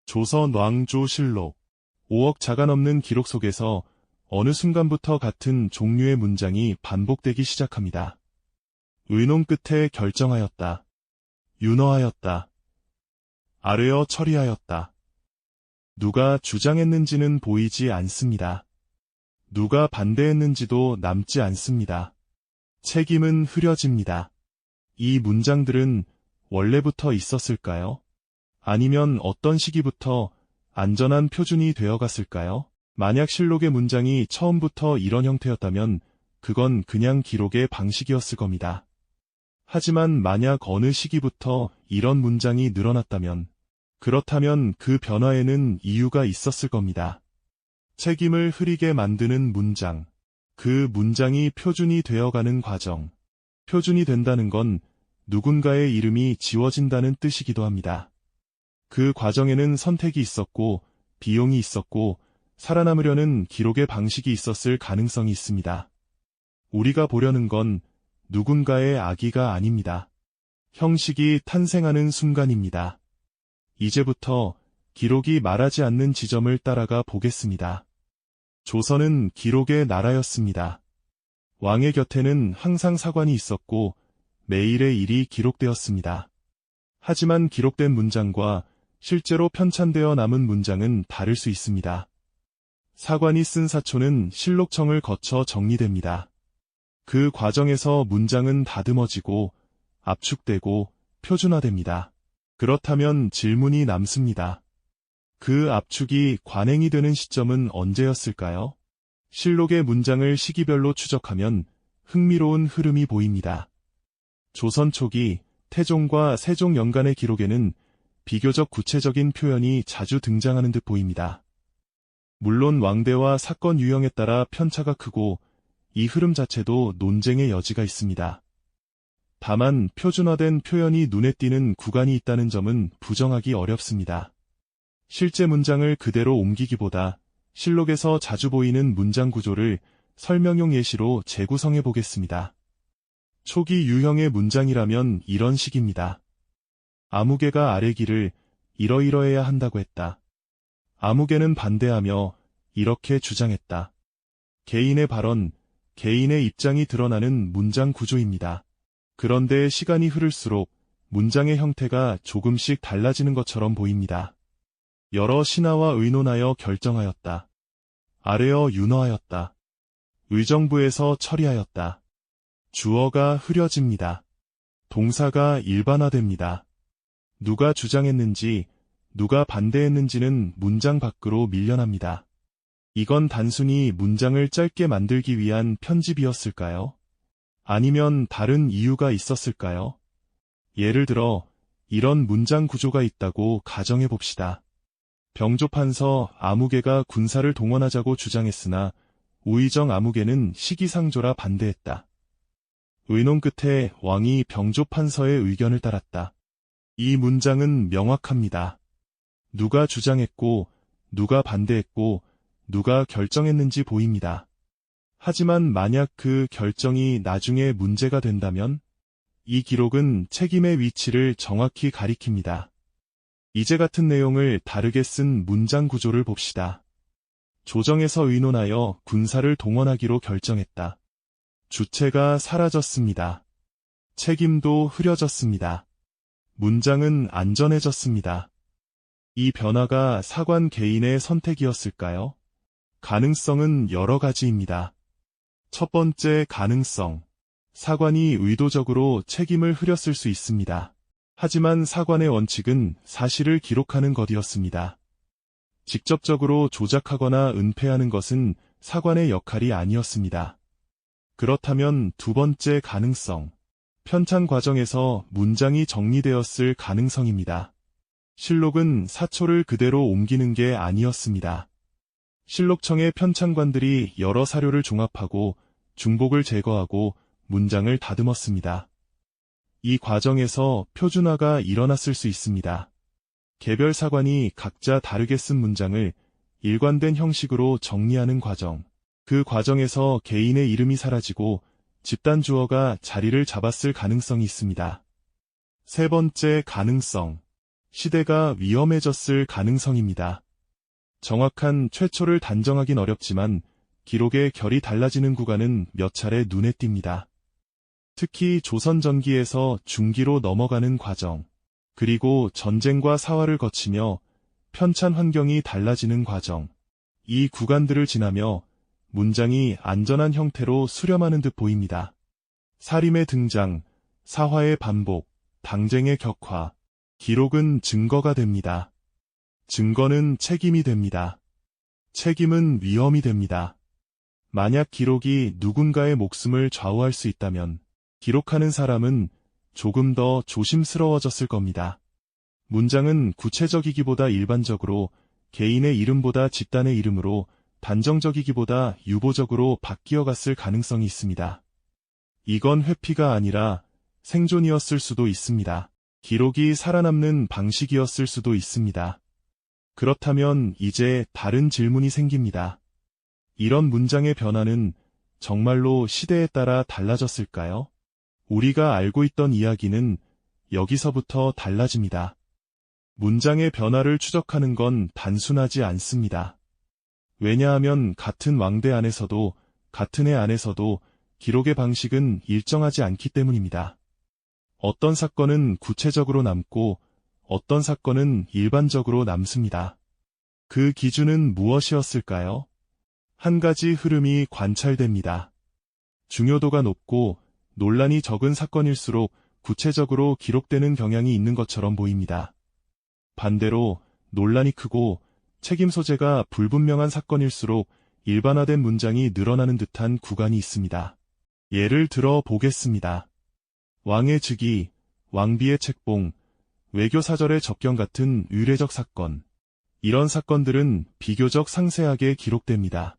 조선 왕조실록 5억 자가 넘는 기록 속에서 어느 순간부터 같은 종류의 문장이 반복되기 시작합니다. 의논 끝에 결정하였다. 윤허하였다. 아뢰어 처리하였다. 누가 주장했는지는 보이지 않습니다. 누가 반대했는지도 남지 않습니다. 책임은 흐려집니다. 이 문장들은 원래부터 있었을까요? 아니면 어떤 시기부터 안전한 표준이 되어갔을까요? 만약 실록의 문장이 처음부터 이런 형태였다면 그건 그냥 기록의 방식이었을 겁니다. 하지만 만약 어느 시기부터 이런 문장이 늘어났다면, 그렇다면 그 변화에는 이유가 있었을 겁니다. 책임을 흐리게 만드는 문장, 그 문장이 표준이 되어가는 과정. 표준이 된다는 건 누군가의 이름이 지워진다는 뜻이기도 합니다. 그 과정에는 선택이 있었고, 비용이 있었고, 살아남으려는 기록의 방식이 있었을 가능성이 있습니다. 우리가 보려는 건 누군가의 악의가 아닙니다. 형식이 탄생하는 순간입니다. 이제부터 기록이 말하지 않는 지점을 따라가 보겠습니다. 조선은 기록의 나라였습니다. 왕의 곁에는 항상 사관이 있었고 매일의 일이 기록되었습니다. 하지만 기록된 문장과 실제로 편찬되어 남은 문장은 다를 수 있습니다. 사관이 쓴 사초는 실록청을 거쳐 정리됩니다. 그 과정에서 문장은 다듬어지고 압축되고 표준화됩니다. 그렇다면 질문이 남습니다. 그 압축이 관행이 되는 시점은 언제였을까요? 실록의 문장을 시기별로 추적하면 흥미로운 흐름이 보입니다. 조선 초기 태종과 세종 연간의 기록에는 비교적 구체적인 표현이 자주 등장하는 듯 보입니다. 물론 왕대와 사건 유형에 따라 편차가 크고 이 흐름 자체도 논쟁의 여지가 있습니다. 다만 표준화된 표현이 눈에 띄는 구간이 있다는 점은 부정하기 어렵습니다. 실제 문장을 그대로 옮기기보다 실록에서 자주 보이는 문장 구조를 설명용 예시로 재구성해 보겠습니다. 초기 유형의 문장이라면 이런 식입니다. 아무개가 아래기를 이러이러해야 한다고 했다. 아무개는 반대하며 이렇게 주장했다. 개인의 발언, 개인의 입장이 드러나는 문장 구조입니다. 그런데 시간이 흐를수록 문장의 형태가 조금씩 달라지는 것처럼 보입니다. 여러 신하와 의논하여 결정하였다. 아뢰어 윤허하였다. 의정부에서 처리하였다. 주어가 흐려집니다. 동사가 일반화됩니다. 누가 주장했는지, 누가 반대했는지는 문장 밖으로 밀려납니다. 이건 단순히 문장을 짧게 만들기 위한 편집이었을까요? 아니면 다른 이유가 있었을까요? 예를 들어 이런 문장 구조가 있다고 가정해 봅시다. 병조판서 아무개가 군사를 동원하자고 주장했으나 우의정 아무개는 시기상조라 반대했다. 의논 끝에 왕이 병조판서의 의견을 따랐다. 이 문장은 명확합니다. 누가 주장했고, 누가 반대했고, 누가 결정했는지 보입니다. 하지만 만약 그 결정이 나중에 문제가 된다면 이 기록은 책임의 위치를 정확히 가리킵니다. 이제 같은 내용을 다르게 쓴 문장 구조를 봅시다. 조정에서 의논하여 군사를 동원하기로 결정했다. 주체가 사라졌습니다. 책임도 흐려졌습니다. 문장은 안전해졌습니다. 이 변화가 사관 개인의 선택이었을까요? 가능성은 여러 가지입니다. 첫 번째 가능성. 사관이 의도적으로 책임을 흐렸을 수 있습니다. 하지만 사관의 원칙은 사실을 기록하는 것이었습니다. 직접적으로 조작하거나 은폐하는 것은 사관의 역할이 아니었습니다. 그렇다면 두 번째 가능성. 편찬 과정에서 문장이 정리되었을 가능성입니다. 실록은 사초를 그대로 옮기는 게 아니었습니다. 실록청의 편찬관들이 여러 사료를 종합하고 중복을 제거하고 문장을 다듬었습니다. 이 과정에서 표준화가 일어났을 수 있습니다. 개별 사관이 각자 다르게 쓴 문장을 일관된 형식으로 정리하는 과정. 그 과정에서 개인의 이름이 사라지고 집단 주어가 자리를 잡았을 가능성이 있습니다. 세 번째 가능성. 시대가 위험해졌을 가능성입니다. 정확한 최초를 단정하긴 어렵지만 기록의 결이 달라지는 구간은 몇 차례 눈에 띕니다. 특히 조선 전기에서 중기로 넘어가는 과정, 그리고 전쟁과 사화를 거치며 편찬 환경이 달라지는 과정, 이 구간들을 지나며 문장이 안전한 형태로 수렴하는 듯 보입니다. 사림의 등장, 사화의 반복, 당쟁의 격화, 기록은 증거가 됩니다. 증거는 책임이 됩니다. 책임은 위험이 됩니다. 만약 기록이 누군가의 목숨을 좌우할 수 있다면 기록하는 사람은 조금 더 조심스러워졌을 겁니다. 문장은 구체적이기보다 일반적으로, 개인의 이름보다 집단의 이름으로, 단정적이기보다 유보적으로 바뀌어갔을 가능성이 있습니다. 이건 회피가 아니라 생존이었을 수도 있습니다. 기록이 살아남는 방식이었을 수도 있습니다. 그렇다면 이제 다른 질문이 생깁니다. 이런 문장의 변화는 정말로 시대에 따라 달라졌을까요? 우리가 알고 있던 이야기는 여기서부터 달라집니다. 문장의 변화를 추적하는 건 단순하지 않습니다. 왜냐하면 같은 왕대 안에서도, 같은 해 안에서도 기록의 방식은 일정하지 않기 때문입니다. 어떤 사건은 구체적으로 남고 어떤 사건은 일반적으로 남습니다. 그 기준은 무엇이었을까요? 한 가지 흐름이 관찰됩니다. 중요도가 높고 논란이 적은 사건일수록 구체적으로 기록되는 경향이 있는 것처럼 보입니다. 반대로 논란이 크고 책임 소재가 불분명한 사건일수록 일반화된 문장이 늘어나는 듯한 구간이 있습니다. 예를 들어 보겠습니다. 왕의 즉위, 왕비의 책봉, 외교사절의 접견 같은 의례적 사건. 이런 사건들은 비교적 상세하게 기록됩니다.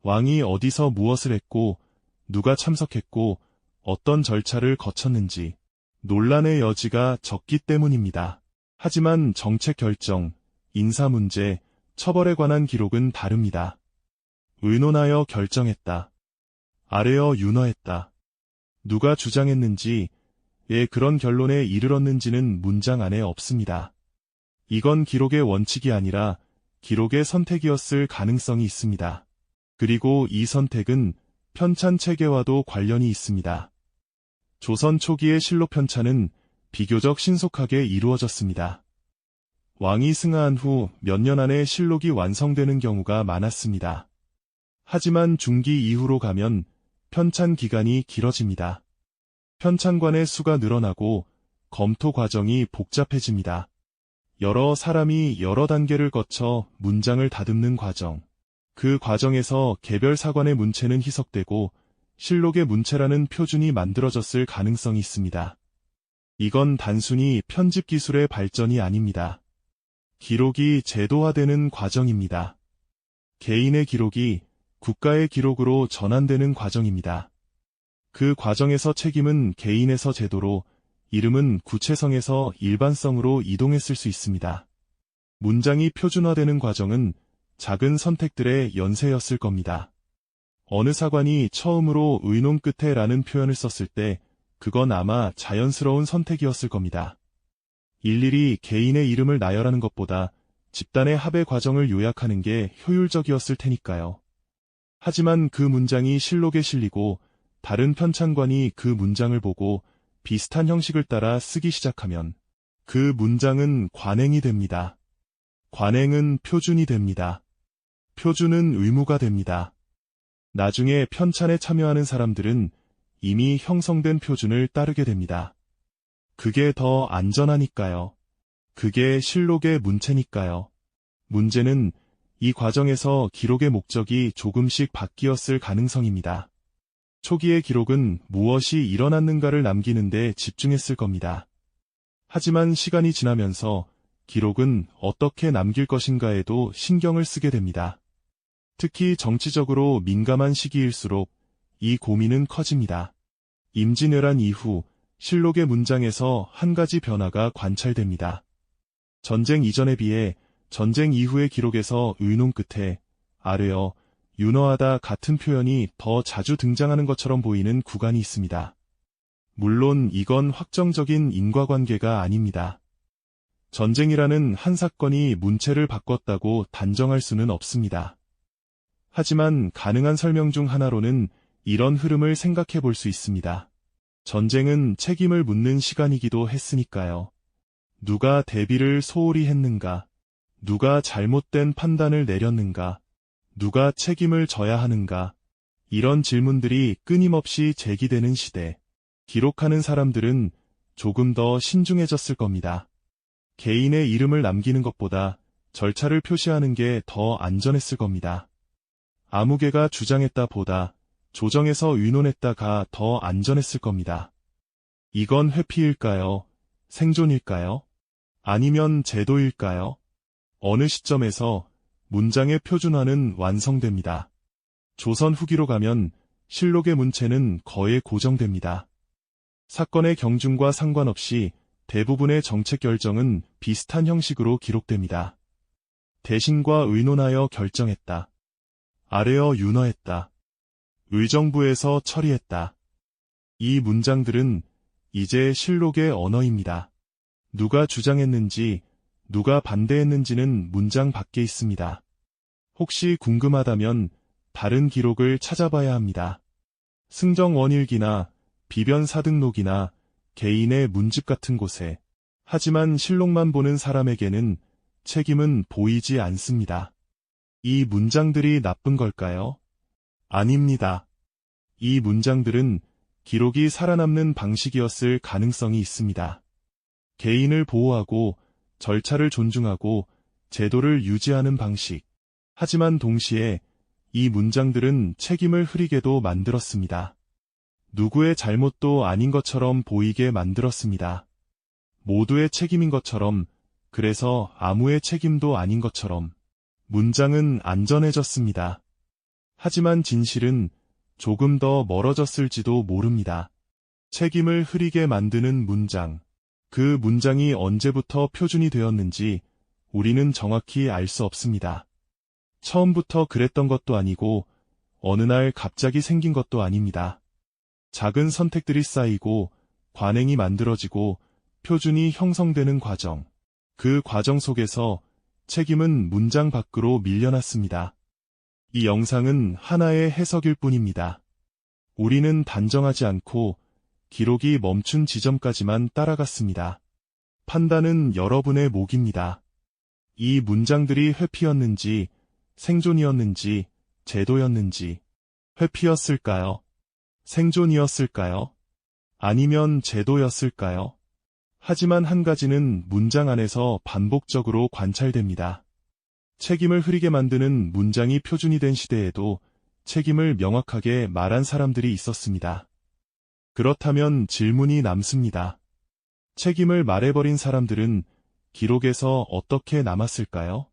왕이 어디서 무엇을 했고, 누가 참석했고, 어떤 절차를 거쳤는지, 논란의 여지가 적기 때문입니다. 하지만 정책 결정, 인사 문제, 처벌에 관한 기록은 다릅니다. 의논하여 결정했다. 아뢰어 윤허했다. 누가 주장했는지, 왜 그런 결론에 이르렀는지는 문장 안에 없습니다. 이건 기록의 원칙이 아니라 기록의 선택이었을 가능성이 있습니다. 그리고 이 선택은 편찬 체계와도 관련이 있습니다. 조선 초기의 실록 편찬은 비교적 신속하게 이루어졌습니다. 왕이 승하한 후 몇 년 안에 실록이 완성되는 경우가 많았습니다. 하지만 중기 이후로 가면 편찬 기간이 길어집니다. 편찬관의 수가 늘어나고 검토 과정이 복잡해집니다. 여러 사람이 여러 단계를 거쳐 문장을 다듬는 과정. 그 과정에서 개별 사관의 문체는 희석되고 실록의 문체라는 표준이 만들어졌을 가능성이 있습니다. 이건 단순히 편집 기술의 발전이 아닙니다. 기록이 제도화되는 과정입니다. 개인의 기록이 국가의 기록으로 전환되는 과정입니다. 그 과정에서 책임은 개인에서 제도로, 이름은 구체성에서 일반성으로 이동했을 수 있습니다. 문장이 표준화되는 과정은 작은 선택들의 연쇄였을 겁니다. 어느 사관이 처음으로 의논 끝에 라는 표현을 썼을 때 그건 아마 자연스러운 선택이었을 겁니다. 일일이 개인의 이름을 나열하는 것보다 집단의 합의 과정을 요약하는 게 효율적이었을 테니까요. 하지만 그 문장이 실록에 실리고 다른 편찬관이 그 문장을 보고 비슷한 형식을 따라 쓰기 시작하면 그 문장은 관행이 됩니다. 관행은 표준이 됩니다. 표준은 의무가 됩니다. 나중에 편찬에 참여하는 사람들은 이미 형성된 표준을 따르게 됩니다. 그게 더 안전하니까요. 그게 실록의 문체니까요. 문제는 이 과정에서 기록의 목적이 조금씩 바뀌었을 가능성입니다. 초기의 기록은 무엇이 일어났는가를 남기는 데 집중했을 겁니다. 하지만 시간이 지나면서 기록은 어떻게 남길 것인가에도 신경을 쓰게 됩니다. 특히 정치적으로 민감한 시기일수록 이 고민은 커집니다. 임진왜란 이후 실록의 문장에서 한 가지 변화가 관찰됩니다. 전쟁 이전에 비해 전쟁 이후의 기록에서 의논 끝에 아뢰어, 윤허하다 같은 표현이 더 자주 등장하는 것처럼 보이는 구간이 있습니다. 물론 이건 확정적인 인과관계가 아닙니다. 전쟁이라는 한 사건이 문체를 바꿨다고 단정할 수는 없습니다. 하지만 가능한 설명 중 하나로는 이런 흐름을 생각해 볼 수 있습니다. 전쟁은 책임을 묻는 시간이기도 했으니까요. 누가 대비를 소홀히 했는가? 누가 잘못된 판단을 내렸는가? 누가 책임을 져야 하는가? 이런 질문들이 끊임없이 제기되는 시대. 기록하는 사람들은 조금 더 신중해졌을 겁니다. 개인의 이름을 남기는 것보다 절차를 표시하는 게 더 안전했을 겁니다. 아무개가 주장했다 보다 조정에서 의논했다가 더 안전했을 겁니다. 이건 회피일까요? 생존일까요? 아니면 제도일까요? 어느 시점에서 문장의 표준화는 완성됩니다. 조선 후기로 가면 실록의 문체는 거의 고정됩니다. 사건의 경중과 상관없이 대부분의 정책 결정은 비슷한 형식으로 기록됩니다. 대신과 의논하여 결정했다. 아래어 윤허했다. 의정부에서 처리했다. 이 문장들은 이제 실록의 언어입니다. 누가 주장했는지, 누가 반대했는지는 문장 밖에 있습니다. 혹시 궁금하다면 다른 기록을 찾아봐야 합니다. 승정원일기나 비변사등록이나 개인의 문집 같은 곳에. 하지만 실록만 보는 사람에게는 책임은 보이지 않습니다. 이 문장들이 나쁜 걸까요? 아닙니다. 이 문장들은 기록이 살아남는 방식이었을 가능성이 있습니다. 개인을 보호하고 절차를 존중하고 제도를 유지하는 방식. 하지만 동시에 이 문장들은 책임을 흐리게도 만들었습니다. 누구의 잘못도 아닌 것처럼 보이게 만들었습니다. 모두의 책임인 것처럼, 그래서 아무의 책임도 아닌 것처럼. 문장은 안전해졌습니다. 하지만 진실은 조금 더 멀어졌을지도 모릅니다. 책임을 흐리게 만드는 문장. 그 문장이 언제부터 표준이 되었는지 우리는 정확히 알 수 없습니다. 처음부터 그랬던 것도 아니고 어느 날 갑자기 생긴 것도 아닙니다. 작은 선택들이 쌓이고 관행이 만들어지고 표준이 형성되는 과정. 그 과정 속에서 책임은 문장 밖으로 밀려났습니다. 이 영상은 하나의 해석일 뿐입니다. 우리는 단정하지 않고 기록이 멈춘 지점까지만 따라갔습니다. 판단은 여러분의 몫입니다. 이 문장들이 회피였는지, 생존이었는지, 제도였는지. 회피였을까요? 생존이었을까요? 아니면 제도였을까요? 하지만 한 가지는 문장 안에서 반복적으로 관찰됩니다. 책임을 흐리게 만드는 문장이 표준이 된 시대에도 책임을 명확하게 말한 사람들이 있었습니다. 그렇다면 질문이 남습니다. 책임을 말해버린 사람들은 기록에서 어떻게 남았을까요?